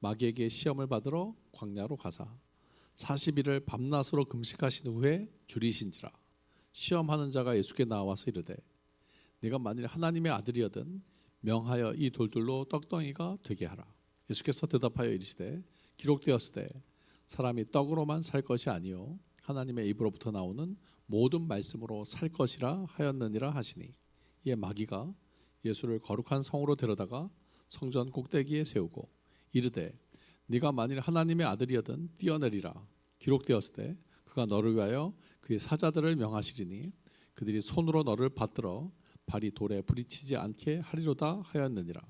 마귀에게 시험을 받으러 광야로 가사 40일을 밤낮으로 금식하신 후에 줄이신지라. 시험하는 자가 예수께 나와서 이르되 네가 만일 하나님의 아들이거든 명하여 이 돌들로 떡덩이가 되게 하라. 예수께서 대답하여 이르시되 기록되었으되 사람이 떡으로만 살 것이 아니요 하나님의 입으로부터 나오는 모든 말씀으로 살 것이라 하였느니라 하시니, 이에 마귀가 예수를 거룩한 성으로 데려다가 성전 꼭대기에 세우고 이르되 네가 만일 하나님의 아들이거든 뛰어내리라. 기록되었으되 그가 너를 위하여 그의 사자들을 명하시리니 그들이 손으로 너를 받들어 발이 돌에 부딪히지 않게 하리로다 하였느니라.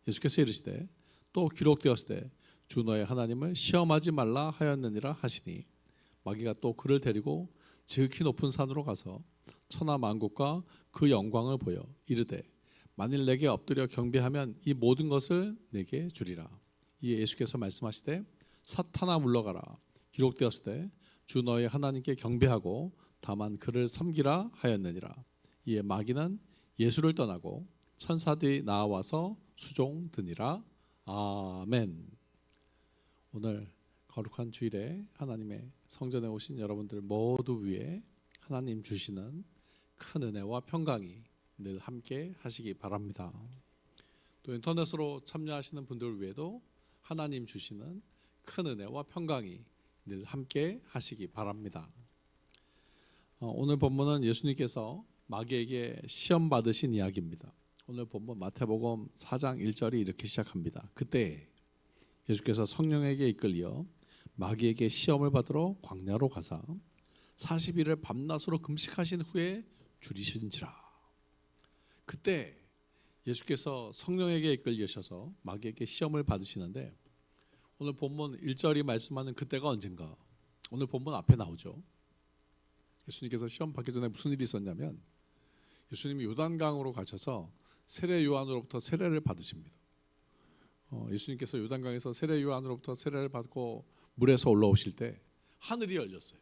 예수께서 이르시되 또 기록되었으되 주 너의 하나님을 시험하지 말라 하였느니라 하시니, 마귀가 또 그를 데리고 지극히 높은 산으로 가서 천하 만국과 그 영광을 보여 이르되 만일 내게 엎드려 경배하면 이 모든 것을 내게 주리라. 이에 예수께서 말씀하시되 사탄아 물러가라. 기록되었으되 주 너의 하나님께 경배하고 다만 그를 섬기라 하였느니라. 이에 마귀는 예수를 떠나고 천사들이 나와서 수종드니라. 아멘. 오늘 거룩한 주일에 하나님의 성전에 오신 여러분들 모두 위에 하나님 주시는 큰 은혜와 평강이 늘 함께 하시기 바랍니다. 또 인터넷으로 참여하시는 분들 위에도 하나님 주시는 큰 은혜와 평강이 늘 함께 하시기 바랍니다. 오늘 본문은 예수님께서 마귀에게 시험 받으신 이야기입니다. 오늘 본문 마태복음 4장 1절이 이렇게 시작합니다. 그때 예수께서 성령에게 이끌려 마귀에게 시험을 받으러 광야로 가사 40일을 밤낮으로 금식하신 후에 줄이신지라. 그때 예수께서 성령에게 이끌리셔서 마귀에게 시험을 받으시는데, 오늘 본문 1절이 말씀하는 그때가 언젠가? 오늘 본문 앞에 나오죠. 예수님께서 시험 받기 전에 무슨 일이 있었냐면, 예수님이 요단강으로 가셔서 세례 요한으로부터 세례를 받으십니다. 예수님께서 요단강에서 세례 요한으로부터 세례를 받고 물에서 올라오실 때 하늘이 열렸어요.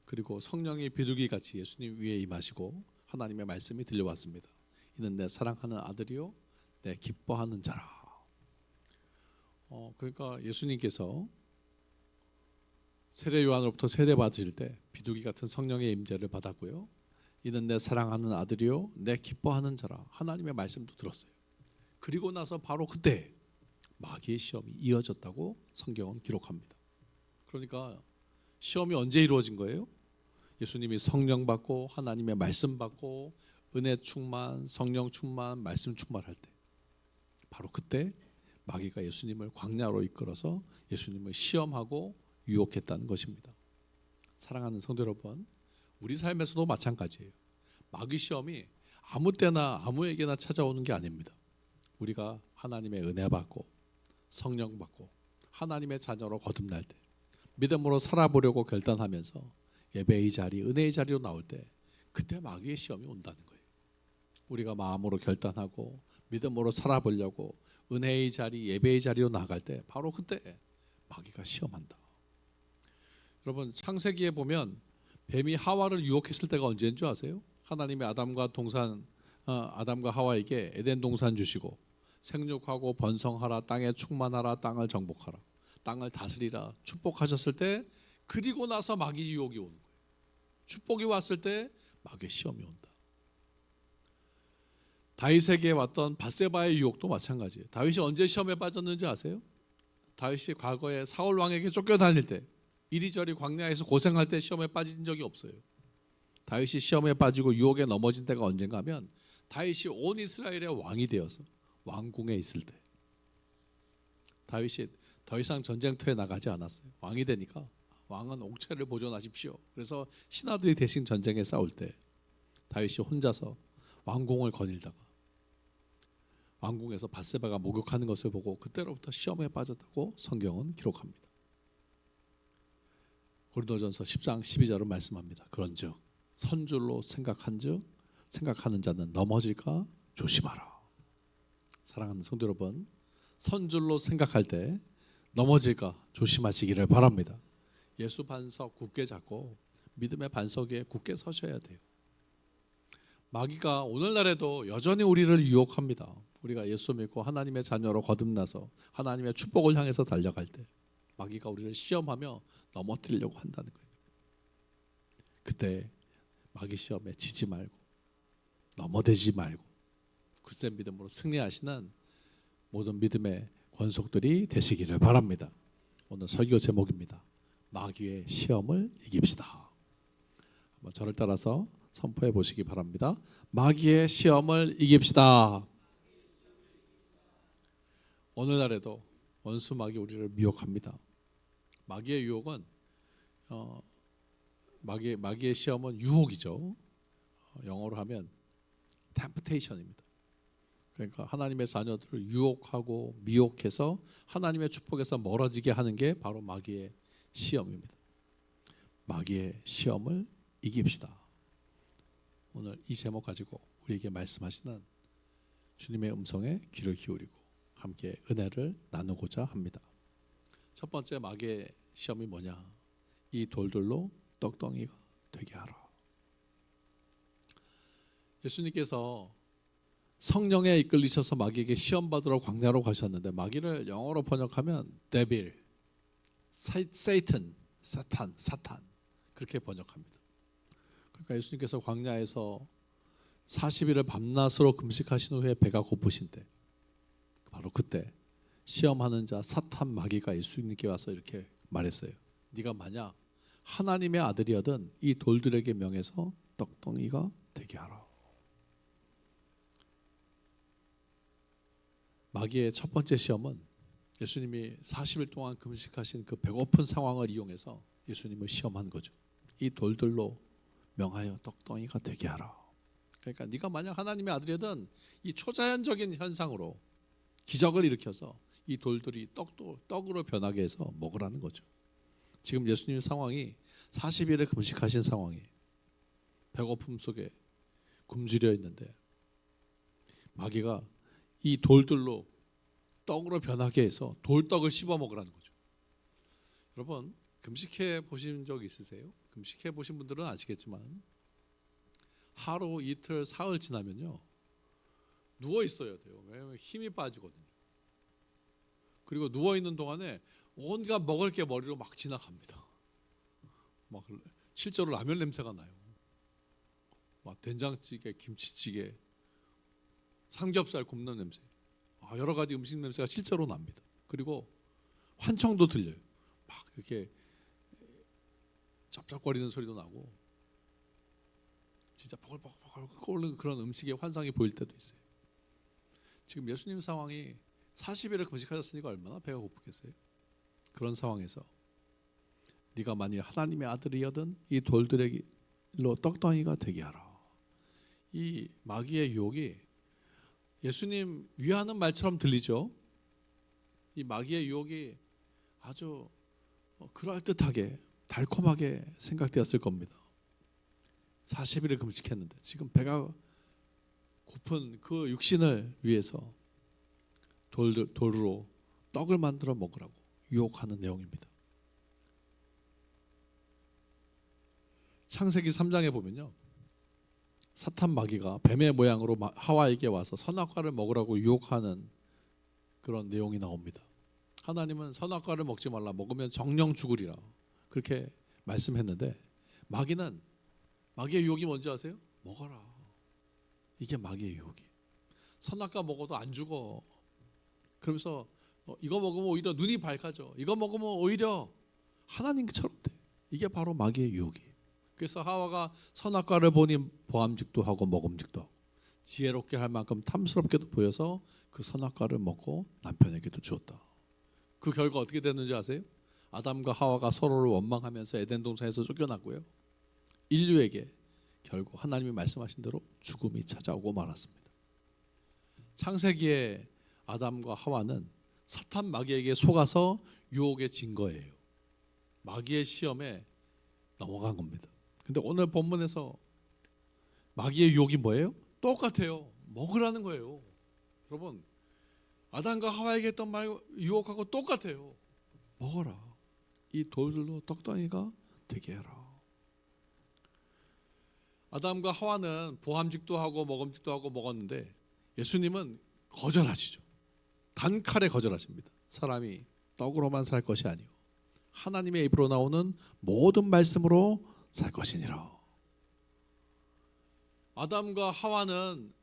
그리고 성령이 비둘기같이 예수님 위에 임하시고 하나님의 말씀이 들려왔습니다. 이는 내 사랑하는 아들이요 내 기뻐하는 자라. 그러니까 예수님께서 세례 요한으로부터 세례 받으실 때 비둘기 같은 성령의 임재를 받았고요. 이는 내 사랑하는 아들이요 내 기뻐하는 자라. 하나님의 말씀도 들었어요. 그리고 나서 바로 그때 마귀의 시험이 이어졌다고 성경은 기록합니다. 그러니까 시험이 언제 이루어진 거예요? 예수님이 성령 받고 하나님의 말씀 받고 은혜 충만, 성령 충만, 말씀 충만할 때, 바로 그때 마귀가 예수님을 광야로 이끌어서 예수님을 시험하고 유혹했다는 것입니다. 사랑하는 성도 여러분, 우리 삶에서도 마찬가지예요. 마귀 시험이 아무 때나 아무에게나 찾아오는 게 아닙니다. 우리가 하나님의 은혜 받고 성령 받고 하나님의 자녀로 거듭날 때, 믿음으로 살아보려고 결단하면서 예배의 자리, 은혜의 자리로 나올 때, 그때 마귀의 시험이 온다는 거예요. 우리가 마음으로 결단하고 믿음으로 살아보려고 은혜의 자리, 예배의 자리로 나갈 때, 바로 그때 마귀가 시험한다. 여러분, 창세기에 보면 뱀이 하와를 유혹했을 때가 언제인 줄 아세요? 하나님이 아담과 하와에게 에덴 동산 주시고 생육하고 번성하라, 땅에 충만하라, 땅을 정복하라, 땅을 다스리라 축복하셨을 때, 그리고 나서 마귀 유혹이 오는 거예요. 축복이 왔을 때 마귀의 시험이 온다. 다윗에게 왔던 밧세바의 유혹도 마찬가지예요. 다윗이 언제 시험에 빠졌는지 아세요? 다윗이 과거에 사울 왕에게 쫓겨다닐 때, 이리저리 광야에서 고생할 때 시험에 빠진 적이 없어요. 다윗이 시험에 빠지고 유혹에 넘어진 때가 언젠가 하면 다윗이 온 이스라엘의 왕이 되어서 왕궁에 있을 때, 다윗이 더 이상 전쟁터에 나가지 않았어요. 왕이 되니까 왕은 옥체를 보존하십시오. 그래서 신하들이 대신 전쟁에 싸울 때 다윗이 혼자서 왕궁을 거닐다가 왕궁에서 밧세바가 목욕하는 것을 보고 그때로부터 시험에 빠졌다고 성경은 기록합니다. 고린도전서 10장 12절은 말씀합니다. 그런즉 선줄로 생각하는 자는 넘어질까 조심하라. 사랑하는 성도 여러분, 선줄로 생각할 때 넘어질까 조심하시기를 바랍니다. 예수 반석 굳게 잡고 믿음의 반석 위에 굳게 서셔야 돼요. 마귀가 오늘날에도 여전히 우리를 유혹합니다. 우리가 예수 믿고 하나님의 자녀로 거듭나서 하나님의 축복을 향해서 달려갈 때 마귀가 우리를 시험하며 넘어뜨리려고 한다는 거예요. 그때 마귀 시험에 지지 말고 넘어지지 말고 굳센 믿음으로 승리하시는 모든 믿음의 권속들이 되시기를 바랍니다. 오늘 설교 제목입니다. 마귀의 시험을 이깁시다. 한번 저를 따라서 선포해 보시기 바랍니다. 마귀의 시험을 이깁시다. 오늘날에도 원수 마귀 우리를 미혹합니다. 마귀의 유혹은 마귀의 시험은 유혹이죠. 영어로 하면 temptation입니다. 그러니까 하나님의 자녀들을 유혹하고 미혹해서 하나님의 축복에서 멀어지게 하는 게 바로 마귀의 시험입니다. 마귀의 시험을 이깁시다. 오늘 이 제목 가지고 우리에게 말씀하시는 주님의 음성에 귀를 기울이고 함께 은혜를 나누고자 합니다. 첫 번째 마귀의 시험이 뭐냐? 이 돌들로 떡덩이가 되게 하라. 예수님께서 성령에 이끌리셔서 마귀에게 시험 받으러 광야로 가셨는데 마귀를 영어로 번역하면 데빌, 세이튼, 사탄 그렇게 번역합니다. 그러니까 예수님께서 광야에서 40일을 밤낮으로 금식하신 후에 배가 고프신 때 바로 그때 시험하는 자 사탄 마귀가 예수님께 와서 이렇게 말했어요. 네가 만약 하나님의 아들이거든 이 돌들에게 명해서 떡덩이가 되게 하라. 마귀의 첫 번째 시험은 예수님이 40일 동안 금식하신 그 배고픈 상황을 이용해서 예수님을 시험한 거죠. 이 돌들로 명하여 떡덩이가 되게 하라. 그러니까 네가 만약 하나님의 아들이거든 이 초자연적인 현상으로 기적을 일으켜서 이 돌들이 떡으로 변하게 해서 먹으라는 거죠. 지금 예수님 상황이 40일에 금식하신 상황이 배고픔 속에 굶주려 있는데 마귀가 이 돌들로 떡으로 변하게 해서 돌떡을 씹어 먹으라는 거죠. 여러분 금식해 보신 적 있으세요? 금식해 보신 분들은 아시겠지만 하루 이틀 사흘 지나면요 누워 있어야 돼요. 왜냐하면 힘이 빠지거든요. 그리고 누워 있는 동안에 온갖 먹을 게 머리로 막 지나갑니다. 막 실제로 라면 냄새가 나요. 막 된장찌개, 김치찌개, 삼겹살 굽는 냄새, 여러 가지 음식 냄새가 실제로 납니다. 그리고 환청도 들려요. 막 이렇게 쩝쩝거리는 소리도 나고, 진짜 버글버글 끓는 그런 음식의 환상이 보일 때도 있어요. 지금 예수님 상황이 40일을 금식하셨으니까 얼마나 배가 고프겠어요? 그런 상황에서 네가 만일 하나님의 아들이거든 이 돌들로 떡덩이가 되게 하라. 이 마귀의 유혹이 예수님 위하는 말처럼 들리죠. 이 마귀의 유혹이 아주 그럴듯하게 달콤하게 생각되었을 겁니다. 40일을 금식했는데 지금 배가 고픈 그 육신을 위해서 돌로 떡을 만들어 먹으라고 유혹하는 내용입니다. 창세기 3장에 보면요 사탄 마귀가 뱀의 모양으로 하와에게 와서 선악과를 먹으라고 유혹하는 그런 내용이 나옵니다. 하나님은 선악과를 먹지 말라, 먹으면 정령 죽으리라 그렇게 말씀했는데 마귀의 유혹이 뭔지 아세요? 먹어라. 이게 마귀의 유혹이에요. 선악과 먹어도 안 죽어. 그러면서 이거 먹으면 오히려 눈이 밝아져. 이거 먹으면 오히려 하나님처럼 돼. 이게 바로 마귀의 유혹이에요. 그래서 하와가 선악과를 보니 보암직도 하고 먹음직도 하고 지혜롭게 할 만큼 탐스럽게도 보여서 그 선악과를 먹고 남편에게도 주었다. 그 결과 어떻게 됐는지 아세요? 아담과 하와가 서로를 원망하면서 에덴 동산에서 쫓겨났고요. 인류에게 결국 하나님이 말씀하신 대로 죽음이 찾아오고 말았습니다. 창세기에 아담과 하와는 사탄 마귀에게 속아서 유혹에 진 거예요. 마귀의 시험에 넘어간 겁니다. 근데 오늘 본문에서 마귀의 유혹이 뭐예요? 똑같아요. 먹으라는 거예요. 여러분 아담과 하와에게 했던 말 유혹하고 똑같아요. 먹어라. 이 돌들로 떡덩이가 되게 해라. 아담과 하와는 보암직도 하고 먹음직도 하고 먹었는데 예수님은 거절하시죠. 단칼에 거절하십니다. 사람이 떡으로만 살 것이 아니요 하나님의 입으로 나오는 모든 말씀으로 살 것이니라. 아담과 하와는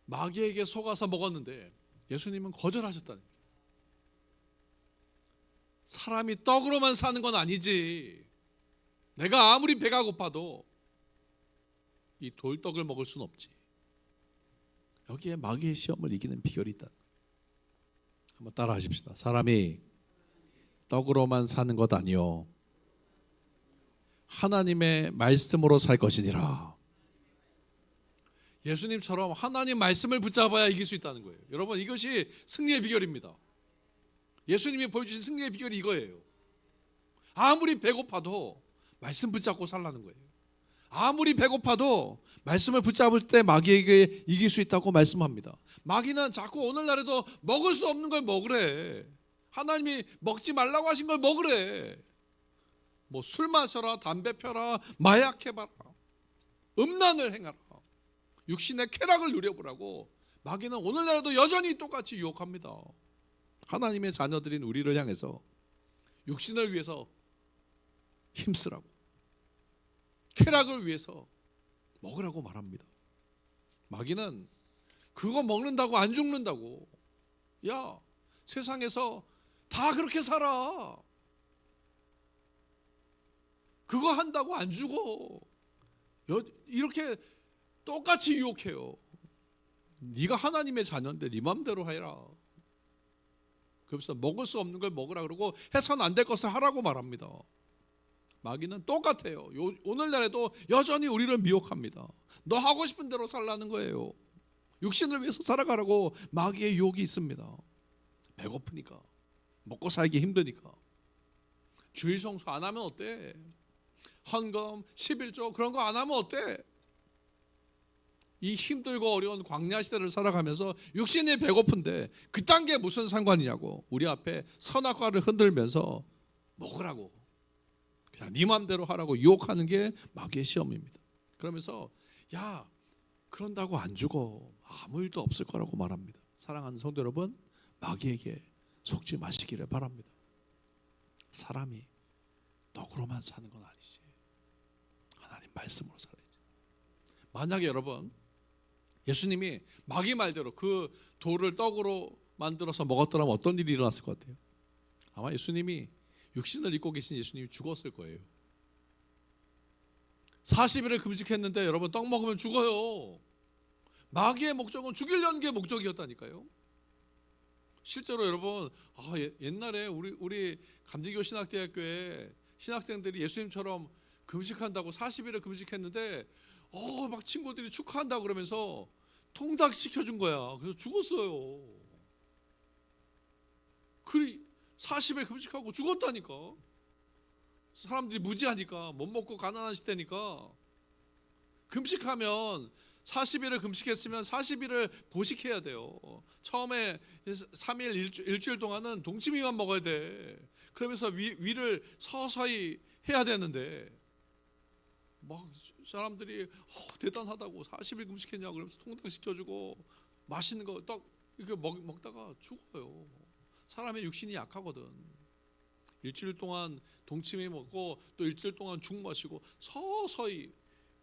마귀에게 속아서 먹었는데 예수님은 거절하셨다는 거예요. 사람이 떡으로만 사는 건 아니지. 내가 아무리 배가 고파도 이 돌떡을 먹을 수는 없지. 여기에 마귀의 시험을 이기는 비결이 있다. 한번 따라 하십시다. 사람이 떡으로만 사는 것 아니요 하나님의 말씀으로 살 것이니라. 예수님처럼 하나님 말씀을 붙잡아야 이길 수 있다는 거예요. 여러분, 이것이 승리의 비결입니다. 예수님이 보여주신 승리의 비결이 이거예요. 아무리 배고파도 말씀 붙잡고 살라는 거예요. 아무리 배고파도 말씀을 붙잡을 때 마귀에게 이길 수 있다고 말씀합니다. 마귀는 자꾸 오늘날에도 먹을 수 없는 걸 먹으래. 하나님이 먹지 말라고 하신 걸 먹으래. 뭐 술 마셔라, 담배 펴라, 마약해봐라, 음란을 행하라, 육신의 쾌락을 누려보라고 마귀는 오늘날에도 여전히 똑같이 유혹합니다. 하나님의 자녀들인 우리를 향해서 육신을 위해서 힘쓰라고, 쾌락을 위해서 먹으라고 말합니다. 마귀는 그거 먹는다고 안 죽는다고. 야, 세상에서 다 그렇게 살아. 그거 한다고 안 죽어. 이렇게 똑같이 유혹해요. 네가 하나님의 자녀인데 네 맘대로 해라. 그래서 먹을 수 없는 걸 먹으라 그러고 해서는 안 될 것을 하라고 말합니다. 마귀는 똑같아요. 오늘날에도 여전히 우리를 미혹합니다. 너 하고 싶은 대로 살라는 거예요. 육신을 위해서 살아가라고 마귀의 유혹이 있습니다. 배고프니까, 먹고 살기 힘드니까. 주일 성수 안 하면 어때? 헌금, 11조 그런 거 안 하면 어때? 이 힘들고 어려운 광야 시대를 살아가면서 육신이 배고픈데 그딴 게 무슨 상관이냐고 우리 앞에 선악과를 흔들면서 먹으라고, 그냥 네 맘대로 하라고 유혹하는 게 마귀의 시험입니다. 그러면서 야, 그런다고 안 죽어. 아무 일도 없을 거라고 말합니다. 사랑하는 성도 여러분, 마귀에게 속지 마시기를 바랍니다. 사람이 떡으로만 사는 건 아니지. 하나님 말씀으로 살아야지. 만약에 여러분, 예수님이 마귀 말대로 그 돌을 떡으로 만들어서 먹었더라면 어떤 일이 일어났을 것 같아요? 아마 예수님이 육신을 입고 계신 예수님이 죽었을 거예요. 40일을 금식했는데 여러분, 떡 먹으면 죽어요. 마귀의 목적은 죽이려는 게 목적이었다니까요. 실제로 여러분, 옛날에 우리 감리교 신학대학교에 신학생들이 예수님처럼 금식한다고 40일을 금식했는데 막 친구들이 축하한다고 그러면서 통닭시켜준 거야. 그래서 죽었어요. 40일 금식하고 죽었다니까. 사람들이 무지하니까, 못 먹고 가난한 시대니까. 금식하면 40일을 금식했으면 40일을 보식해야 돼요. 처음에 3일 일주일 동안은 동치미만 먹어야 돼. 그러면서 위를 서서히 해야 되는데 막 사람들이 대단하다고 40일 금식했냐고 그러면서 통닭 시켜주고 맛있는 거 떡 이렇게 먹다가 죽어요. 사람의 육신이 약하거든. 일주일 동안 동치미 먹고 또 일주일 동안 죽 마시고 서서히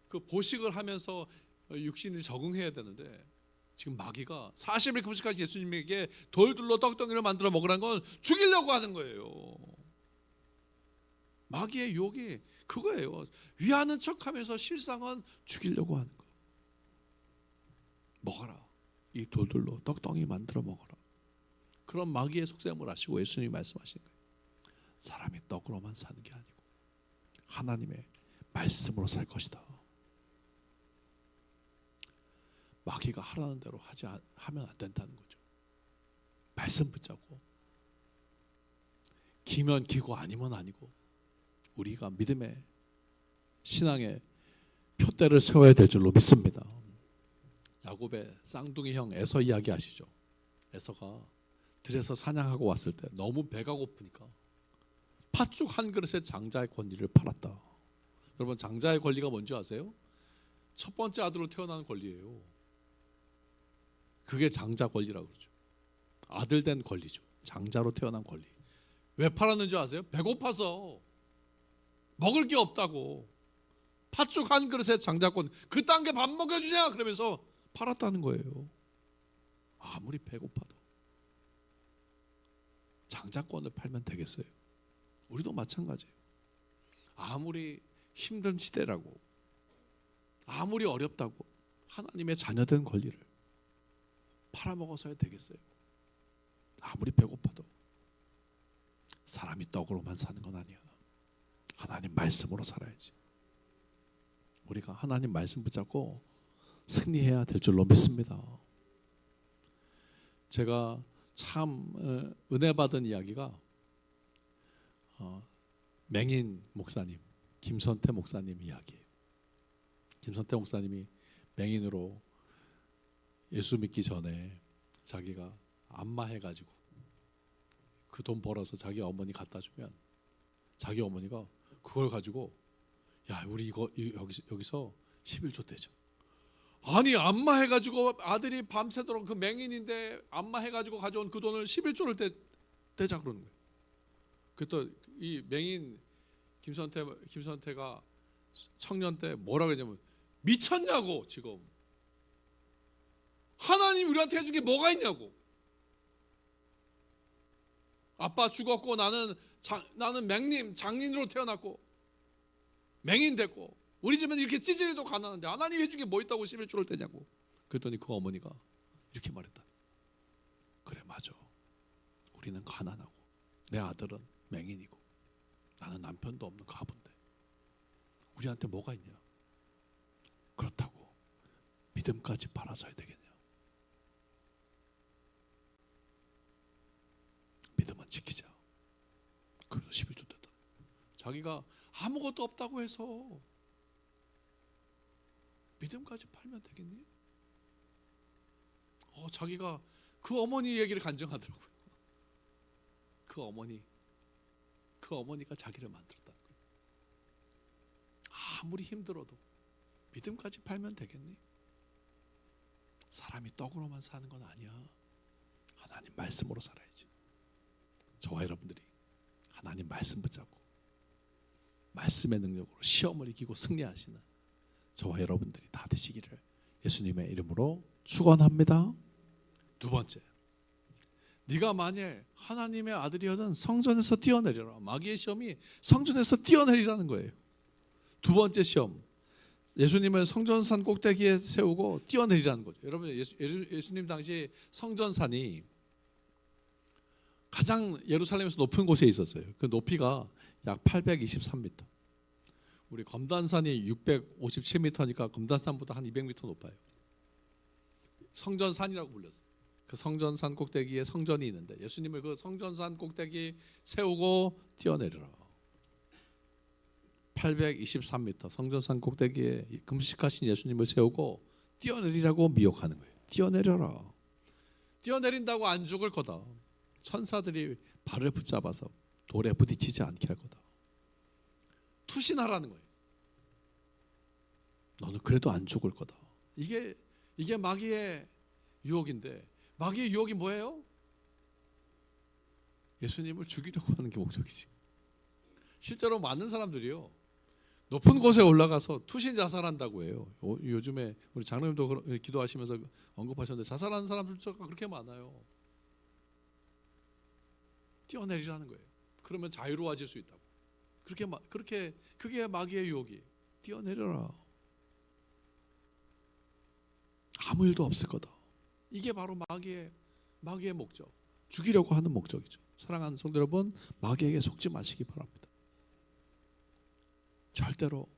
그 보식을 하면서 육신이 적응해야 되는데, 지금 마귀가 40일 금식하신 예수님에게 돌들로 떡덩이를 만들어 먹으라는 건 죽이려고 하는 거예요. 마귀의 유혹이 그거예요. 위하는 척하면서 실상은 죽이려고 하는 거. 먹어라. 이 돌들로 떡덩이 만들어 먹어라. 그런 마귀의 속셈을 아시고 예수님이 말씀하신 거예요. 사람이 떡으로만 사는 게 아니고 하나님의 말씀으로 살 것이다. 마귀가 하라는 대로 하면 안 된다는 거죠. 말씀 붙잡고, 기면 기고 아니면 아니고 우리가 믿음의 신앙의 표대를 세워야 될 줄로 믿습니다. 야곱의 쌍둥이 형 에서 이야기 아시죠? 에서가 들에서 사냥하고 왔을 때 너무 배가 고프니까 팥죽 한 그릇에 장자의 권리를 팔았다. 여러분, 장자의 권리가 뭔지 아세요? 첫 번째 아들로 태어나는 권리예요. 그게 장자 권리라고 그러죠. 아들 된 권리죠. 장자로 태어난 권리. 왜 팔았는 줄 아세요? 배고파서. 먹을 게 없다고. 팥죽 한 그릇에 장자권, 그딴 게 밥 먹여주냐 그러면서 팔았다는 거예요. 아무리 배고파도 장자권을 팔면 되겠어요? 우리도 마찬가지예요. 아무리 힘든 시대라고, 아무리 어렵다고 하나님의 자녀된 권리를 팔아먹어서야 되겠어요? 아무리 배고파도. 사람이 떡으로만 사는 건 아니야. 하나님 말씀으로 살아야지. 우리가 하나님 말씀 붙잡고 승리해야 될 줄로 믿습니다. 제가 참 은혜 받은 이야기가 맹인 목사님, 김선태 목사님 이야기예요. 김선태 목사님이 맹인으로 예수 믿기 전에 자기가 안마해가지고 그 돈 벌어서 자기 어머니 갖다 주면 자기 어머니가 그걸 가지고 야 우리 이거 여기서 11조 떼자. 아니 안마해가지고 아들이 밤새도록 그 맹인인데 안마해가지고 가져온 그 돈을 11조를 떼자 그러는 거예요. 그랬더니 이 맹인 김선태가 청년 때 뭐라 그러냐면 미쳤냐고. 지금 하나님 우리한테 해준 게 뭐가 있냐고. 아빠 죽었고 나는 장인으로 태어났고 맹인 됐고 우리 집은 이렇게 찌질이도 가난한데 하나님 해준 게 뭐 있다고 11조를 떼냐고. 그랬더니 그 어머니가 이렇게 말했다. 그래 맞아. 우리는 가난하고 내 아들은 맹인이고 나는 남편도 없는 가부인데 우리한테 뭐가 있냐. 그렇다고 믿음까지 팔아서야 되겠냐. 믿음은 지키자. 그래서 11조 떼다. 자기가 아무것도 없다고 해서 믿음까지 팔면 되겠니? 자기가 그 어머니 얘기를 간증하더라고요. 그 어머니가 자기를 만들었다는 거예요. 아무리 힘들어도 믿음까지 팔면 되겠니? 사람이 떡으로만 사는 건 아니야. 하나님 말씀으로 살아야지. 저와 여러분들이 하나님 말씀 붙잡고 말씀의 능력으로 시험을 이기고 승리하시는 저와 여러분들이 다 되시기를 예수님의 이름으로 축원합니다. 두 번째, 네가 만일 하나님의 아들이거든 성전에서 뛰어내려라. 마귀의 시험이 성전에서 뛰어내리라는 거예요. 두 번째 시험, 예수님을 성전산 꼭대기에 세우고 뛰어내리라는 거죠. 여러분 예수님 당시 성전산이 가장 예루살렘에서 높은 곳에 있었어요. 그 높이가 약 823m. 우리 검단산이 657m니까 검단산보다 한 200m 높아요. 성전산이라고 불렸어요. 그 성전산 꼭대기에 성전이 있는데 예수님을 그 성전산 꼭대기 세우고 뛰어내려라. 823m 성전산 꼭대기에 금식하신 예수님을 세우고 뛰어내리라고 미혹하는 거예요. 뛰어내려라. 뛰어내린다고 안 죽을 거다. 천사들이 발을 붙잡아서 돌에 부딪히지 않게 할 거다. 투신하라는 거예요. 너는 그래도 안 죽을 거다. 이게 마귀의 유혹인데 마귀의 유혹이 뭐예요? 예수님을 죽이려고 하는 게 목적이지. 실제로 많은 사람들이요 높은 곳에 올라가서 투신 자살한다고 해요. 요즘에 우리 장로님도 기도하시면서 언급하셨는데 자살하는 사람들도 그렇게 많아요. 뛰어내리라는 거예요. 그러면 자유로워질 수 있다고. 그게 마귀의 유혹이에요. 뛰어내려라. 아무 일도 없을 거다. 이게 바로 마귀의 목적. 죽이려고 하는 목적이죠. 사랑하는 성도 여러분, 마귀에게 속지 마시기 바랍니다. 절대로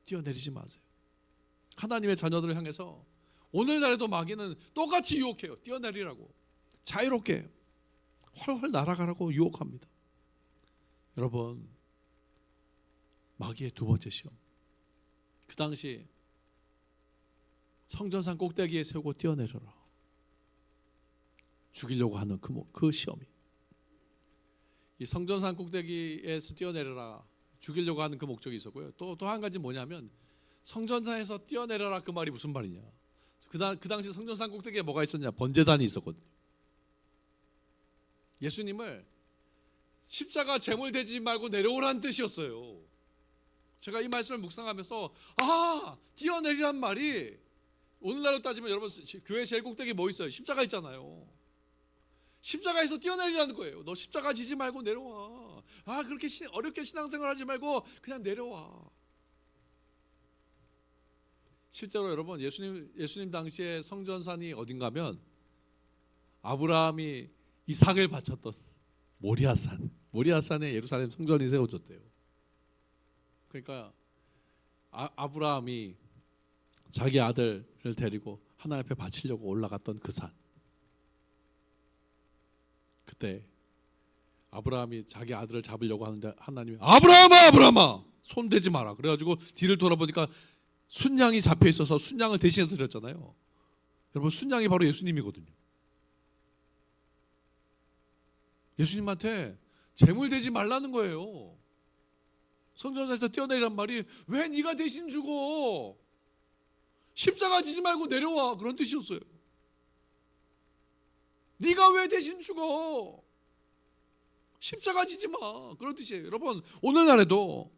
뛰어내리지 마세요. 하나님의 자녀들을 향해서 오늘날에도 마귀는 똑같이 유혹해요. 뛰어내리라고. 자유롭게 훨훨 날아가라고 유혹합니다. 여러분, 마귀의 두 번째 시험. 그 당시 성전산 꼭대기에 세우고 뛰어내려라. 죽이려고 하는 그 시험이. 이 성전산 꼭대기에서 뛰어내려라. 죽이려고 하는 그 목적이 있었고요. 또 한 가지 뭐냐면 성전산에서 뛰어내려라 그 말이 무슨 말이냐. 그 당시 성전산 꼭대기에 뭐가 있었냐? 번제단이 있었거든요. 예수님을 십자가 제물 되지 말고 내려오라는 뜻이었어요. 제가 이 말씀을 묵상하면서 뛰어내리란 말이 오늘날로 따지면 여러분 교회 제일 꼭대기에 뭐 있어요? 십자가 있잖아요. 십자가에서 뛰어내리라는 거예요. 너 십자가 지지 말고 내려와. 그렇게 어렵게 신앙생활 하지 말고 그냥 내려와. 실제로 여러분 예수님 당시에 성전산이 어딘가면 아브라함이 이삭을 바쳤던 모리아산에 예루살렘 성전이 세워졌대요. 그러니까 아브라함이 자기 아들을 데리고 하나님 앞에 바치려고 올라갔던 그 산. 그때 아브라함이 자기 아들을 잡으려고 하는데 하나님이 아브라함아 손 대지 마라. 그래가지고 뒤를 돌아보니까 순양이 잡혀 있어서 순양을 대신해서 드렸잖아요. 여러분 순양이 바로 예수님이거든요. 예수님한테 제물 되지 말라는 거예요. 성전에서 뛰어내리란 말이 왜 네가 대신 주고 십자가 지지 말고 내려와 그런 뜻이었어요. 네가 왜 대신 죽어? 십자가 지지 마 그런 뜻이에요. 여러분 오늘날에도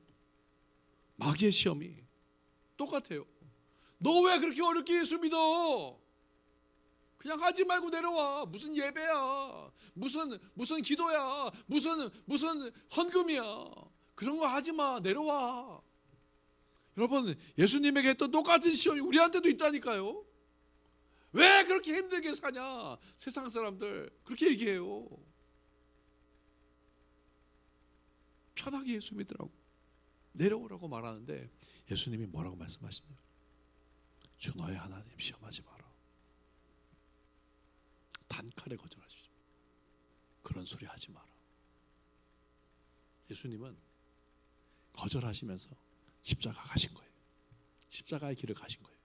마귀의 시험이 똑같아요. 너 왜 그렇게 어렵게 예수 믿어? 그냥 하지 말고 내려와. 무슨 예배야? 무슨 기도야? 무슨 헌금이야? 그런 거 하지 마. 내려와. 여러분 예수님에게 했던 똑같은 시험이 우리한테도 있다니까요. 왜 그렇게 힘들게 사냐? 세상 사람들 그렇게 얘기해요. 편하게 예수 믿으라고 내려오라고 말하는데 예수님이 뭐라고 말씀하십니까? 주 너의 하나님 시험하지 마라. 단칼에 거절하시죠. 그런 소리 하지 마라. 예수님은 거절하시면서 십자가 가신 거예요. 십자가의 길을 가신 거예요.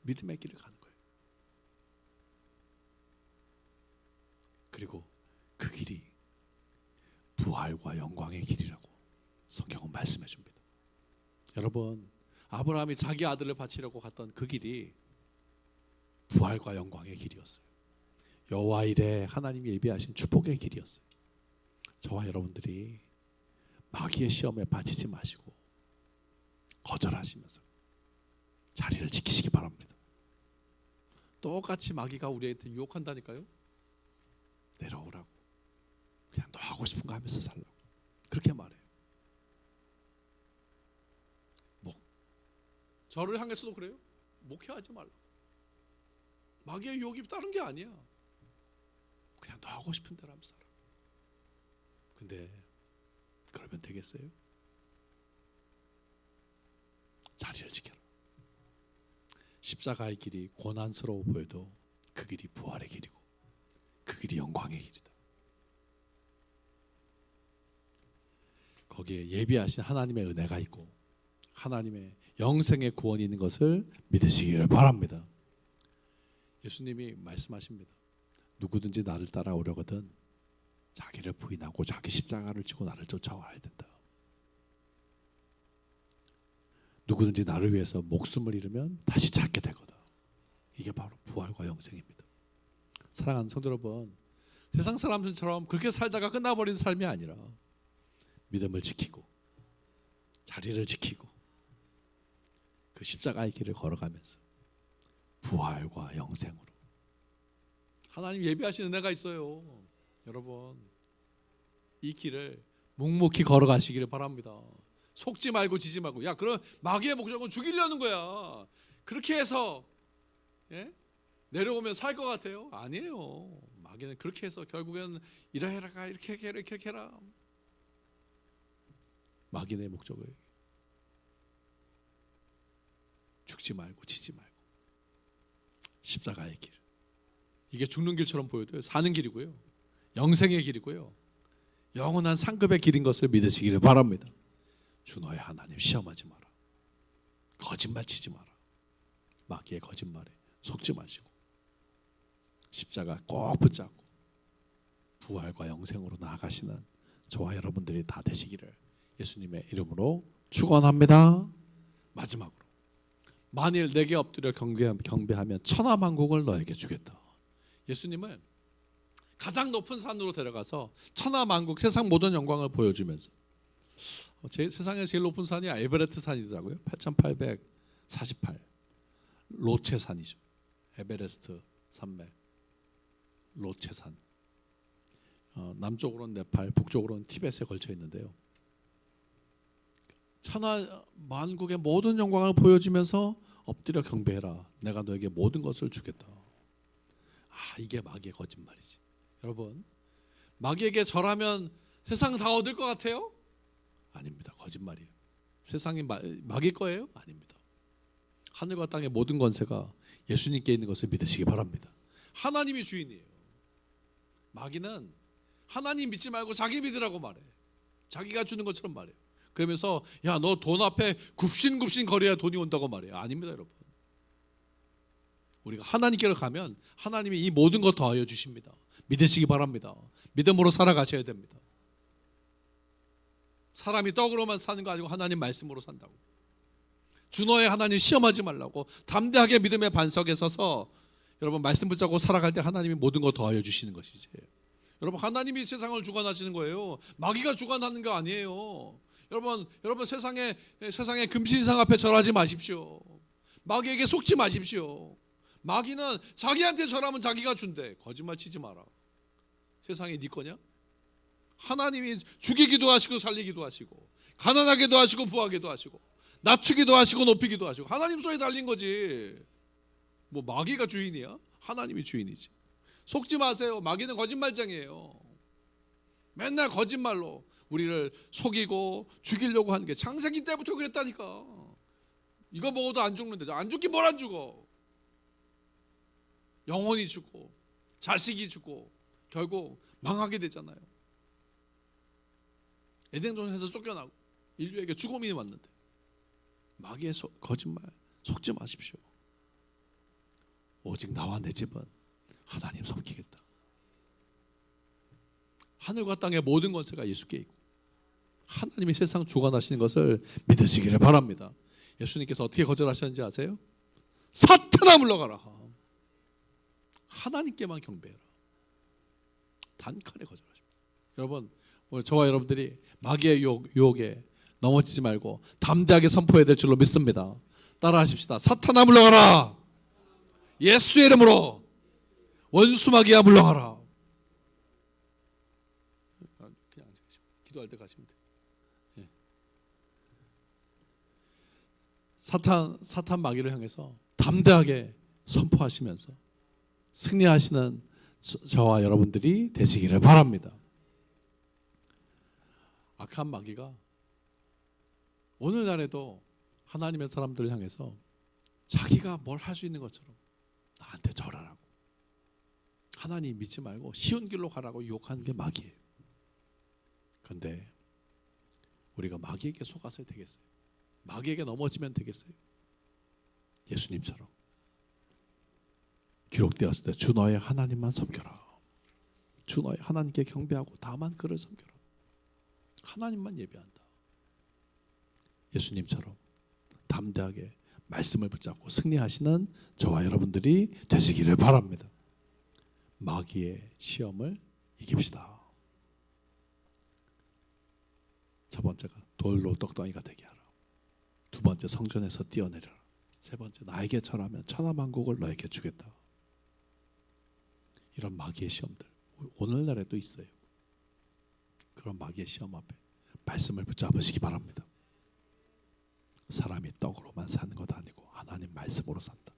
믿음의 길을 가는 거예요. 그리고 그 길이 부활과 영광의 길이라고 성경은 말씀해 줍니다. 여러분 아브라함이 자기 아들을 바치려고 갔던 그 길이 부활과 영광의 길이었어요. 여호와 이레 하나님이 예비하신 축복의 길이었어요. 저와 여러분들이 마귀의 시험에 빠지지 마시고 거절하시면서 자리를 지키시기 바랍니다. 똑같이 마귀가 우리한테 유혹한다니까요. 내려오라고. 그냥 너 하고 싶은 거 하면서 살라고. 그렇게 말해요. 저를 향해서도 그래요. 목회하지 말라고. 마귀의 유혹이 다른 게 아니야. 그냥 너 하고 싶은 대로 하면서 살아. 근데 그러면 되겠어요? 자리를 지켜라. 십자가의 길이 고난스러워 보여도 그 길이 부활의 길이고 그 길이 영광의 길이다. 거기에 예비하신 하나님의 은혜가 있고 하나님의 영생의 구원이 있는 것을 믿으시기를 바랍니다. 예수님이 말씀하십니다. 누구든지 나를 따라오려거든 자기를 부인하고 자기 십자가를 지고 나를 쫓아와야 된다. 누구든지 나를 위해서 목숨을 잃으면 다시 찾게 되거든. 이게 바로 부활과 영생입니다. 사랑하는 성도 여러분, 세상 사람들처럼 그렇게 살다가 끝나버린 삶이 아니라 믿음을 지키고 자리를 지키고 그 십자가의 길을 걸어가면서 부활과 영생으로 하나님 예비하신 은혜가 있어요. 여러분 이 길을 묵묵히 걸어가시기를 바랍니다. 속지 말고 지지 말고. 야 그럼 마귀의 목적은 죽이려는 거야. 그렇게 해서 내려오면 살 것 같아요? 아니에요. 마귀는 그렇게 해서 결국엔 이러해라 이렇게 해라 이렇게 해라. 마귀의 목적을 죽지 말고 지지 말고 십자가의 길. 이게 죽는 길처럼 보여도 사는 길이고요. 영생의 길이고요. 영원한 상급의 길인 것을 믿으시기를 바랍니다. 주 너의 하나님 시험하지 마라. 거짓말 치지 마라. 마귀의 거짓말에 속지 마시고 십자가 꼭 붙잡고 부활과 영생으로 나아가시는 저와 여러분들이 다 되시기를 예수님의 이름으로 축원합니다. 마지막으로 만일 내게 엎드려 경배하면 천하만국을 너에게 주겠다. 예수님을 가장 높은 산으로 데려가서 천하만국 세상 모든 영광을 보여주면서 세상에 제일 높은 산이 에베레스트 산이더라고요. 8848 로체산이죠. 에베레스트 산맥 로체산. 남쪽으로는 네팔, 북쪽으로는 티벳에 걸쳐 있는데요. 천하만국의 모든 영광을 보여주면서 엎드려 경배해라. 내가 너에게 모든 것을 주겠다. 이게 마귀의 거짓말이지. 여러분, 마귀에게 절하면 세상 다 얻을 것 같아요? 아닙니다. 거짓말이에요. 세상이 마귀 거예요? 아닙니다. 하늘과 땅의 모든 권세가 예수님께 있는 것을 믿으시기 바랍니다. 하나님이 주인이에요. 마귀는 하나님 믿지 말고 자기 믿으라고 말해. 자기가 주는 것처럼 말해요. 그러면서 야, 너 돈 앞에 굽신굽신 거려야 돈이 온다고 말해요. 아닙니다, 여러분. 우리가 하나님께로 가면 하나님이 이 모든 것 더하여 주십니다. 믿으시기 바랍니다. 믿음으로 살아가셔야 됩니다. 사람이 떡으로만 사는 거 아니고 하나님 말씀으로 산다고. 주 너의 하나님 시험하지 말라고 담대하게 믿음의 반석에 서서 여러분 말씀 붙잡고 살아갈 때 하나님이 모든 것 더하여 주시는 것이지. 여러분, 하나님이 세상을 주관하시는 거예요. 마귀가 주관하는 거 아니에요. 여러분 세상에 금신상 앞에 절하지 마십시오. 마귀에게 속지 마십시오. 마귀는 자기한테 절하면 자기가 준대. 거짓말 치지 마라. 세상이 네 거냐? 하나님이 죽이기도 하시고 살리기도 하시고 가난하게도 하시고 부하게도 하시고 낮추기도 하시고 높이기도 하시고 하나님 손에 달린 거지. 뭐 마귀가 주인이야? 하나님이 주인이지. 속지 마세요. 마귀는 거짓말장이에요. 맨날 거짓말로 우리를 속이고 죽이려고 하는 게 창세기 때부터 그랬다니까. 이거 먹어도 안 죽는데 안 죽긴 뭘 안 죽어. 영혼이 죽고 자식이 죽고 결국 망하게 되잖아요. 에덴동산에서 쫓겨나고 인류에게 죽음이 왔는데 마귀의 거짓말 속지 마십시오. 오직 나와 내 집은 하나님 섬기겠다. 하늘과 땅의 모든 권세가 예수께 있고 하나님이 세상 주관하시는 것을 믿으시기를 바랍니다. 예수님께서 어떻게 거절하셨는지 아세요? 사탄아 물러가라. 하나님께만 경배해라. 단칼에 거절하십니다. 여러분, 오늘 저와 여러분들이 마귀의 유혹에 넘어지지 말고 담대하게 선포해야 될 줄로 믿습니다. 따라하십시다. 사탄아 물러가라. 예수의 이름으로 원수 마귀야 물러가라. 그냥 기도할 때 가시면 돼요. 예. 사탄 마귀를 향해서 담대하게 선포하시면서 승리하시는 저와 여러분들이 되시기를 바랍니다. 악한 마귀가 오늘날에도 하나님의 사람들을 향해서 자기가 뭘 할 수 있는 것처럼 나한테 절하라고, 하나님 믿지 말고 쉬운 길로 가라고 유혹하는 게 마귀예요. 그런데 우리가 마귀에게 속아서 되겠어요? 마귀에게 넘어지면 되겠어요? 예수님처럼 기록되었을 때 주 너의 하나님만 섬겨라. 주 너의 하나님께 경배하고 다만 그를 섬겨라. 하나님만 예배한다. 예수님처럼 담대하게 말씀을 붙잡고 승리하시는 저와 여러분들이 되시기를 바랍니다. 마귀의 시험을 이깁시다. 첫 번째가 돌로 떡덩이가 되게 하라. 두 번째, 성전에서 뛰어내려라. 세 번째, 나에게 절하면 천하만국을 너에게 주겠다. 이런 마귀의 시험들 오늘날에도 있어요. 그런 마귀의 시험 앞에 말씀을 붙잡으시기 바랍니다. 사람이 떡으로만 사는 것 아니고 하나님 말씀으로 산다.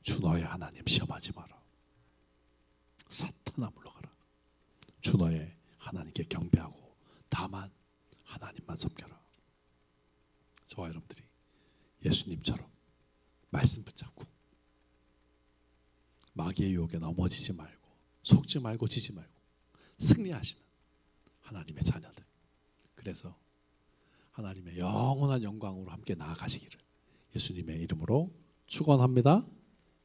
주 너의 하나님 시험하지 마라. 사탄아 물러가라. 주 너의 하나님께 경배하고 다만 하나님만 섬겨라. 저와 여러분들이 예수님처럼 말씀 붙잡고 마귀의 유혹에 넘어지지 말고 속지 말고 지지 말고 승리하시는 하나님의 자녀들, 그래서 하나님의 영원한 영광으로 함께 나아가시기를 예수님의 이름으로 축원합니다.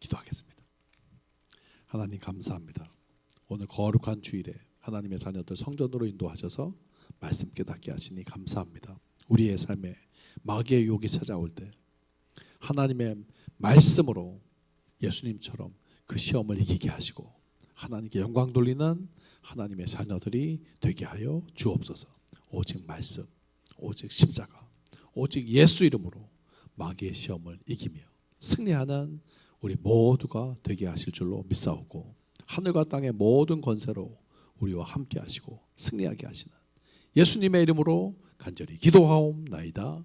기도하겠습니다. 하나님 감사합니다. 오늘 거룩한 주일에 하나님의 자녀들 성전으로 인도하셔서 말씀 깨닫게 하시니 감사합니다. 우리의 삶에 마귀의 유혹이 찾아올 때 하나님의 말씀으로 예수님처럼 그 시험을 이기게 하시고 하나님께 영광 돌리는 하나님의 자녀들이 되게 하여 주옵소서. 오직 말씀, 오직 십자가, 오직 예수 이름으로 마귀의 시험을 이기며 승리하는 우리 모두가 되게 하실 줄로 믿사오고 하늘과 땅의 모든 권세로 우리와 함께 하시고 승리하게 하시는 예수님의 이름으로 간절히 기도하옵나이다.